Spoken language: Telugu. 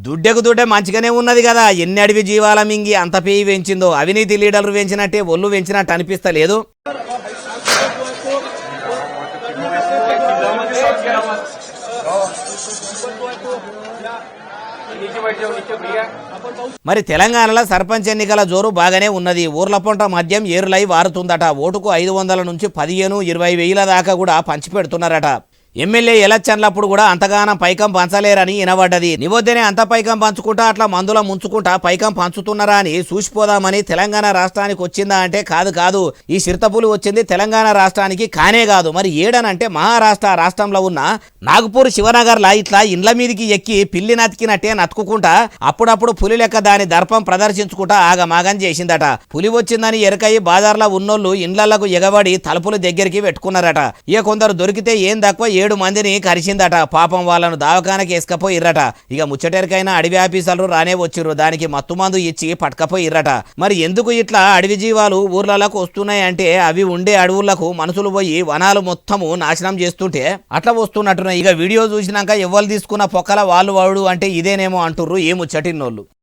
దుడ్డెకు దుడ్డే మంచిగానే ఉన్నది కదా. ఎన్ని అడవి జీవాల మింగి అంత పేయి పెంచిందో. అవినీతి లీడర్లు పెంచినట్టే ఒళ్ళు పెంచినట్టు అనిపిస్తలేదు. మరి తెలంగాణలో సర్పంచ్ ఎన్నికల జోరు బాగానే ఉన్నది. ఊర్ల పొంట మద్యం ఏరులై వారుతుందట. ఓటుకు 500 నుంచి 15-20 వేల దాకా కూడా పంచిపెడుతున్నారట. ఎమ్మెల్యే ఎలక్షన్లప్పుడు కూడా అంతగానం పైకం పంచలేరని వినబడ్డది. నివొద్దనే అంత పైకం పంచుకుంటా అట్లా మందుల ముంచుకుంటా పైకం పంచుతున్నారా అని చూసిపోదామని తెలంగాణ రాష్ట్రానికి వచ్చిందా అంటే కాదు. ఈ చిరుతపులు వచ్చింది తెలంగాణ రాష్ట్రానికి కానే కాదు. మరి ఏడనంటే మహారాష్ట్ర రాష్ట్రంలో ఉన్న నాగపూర్ శివనగర్లా ఇట్లా ఇండ్ల మీదికి ఎక్కి పిల్లి నతికినట్టే నతుకుంటా అప్పుడప్పుడు పులి లెక్క దాని దర్పం ప్రదర్శించుకుంటా ఆగమాగం చేసిందట. పులి వచ్చిందని ఎరకయి బాజార్లో ఉన్నోళ్ళు ఇండ్లకు ఎగబడి తలుపుల దగ్గరికి పెట్టుకున్నారట. ఇక కొందరు దొరికితే ఏం తక్కువ 7 మందిని కరిచిందట. పాపం వాళ్ళను దావకానకి వేసుకపోయిర్రట. ఇక ముచ్చటెరికైనా అడవి ఆఫీసర్లు రానే వచ్చిర్రు. దానికి మత్తుమందు ఇచ్చి పట్టుకపోయిర్రట. మరి ఎందుకు ఇట్లా అడవి జీవాలు ఊర్లలోకి వస్తున్నాయంటే అవి ఉండే అడవులకు మనుషులు పోయి వనాలు మొత్తము నాశనం చేస్తుంటే అట్లా వస్తున్నట్టున్నాయి. ఇక వీడియో చూసినాక ఎవరు తీసుకున్న పొక్కల వాళ్ళు వాడు అంటే ఇదేనేమో అంటుర్రు ఏ ముచ్చటిన్నోళ్ళు.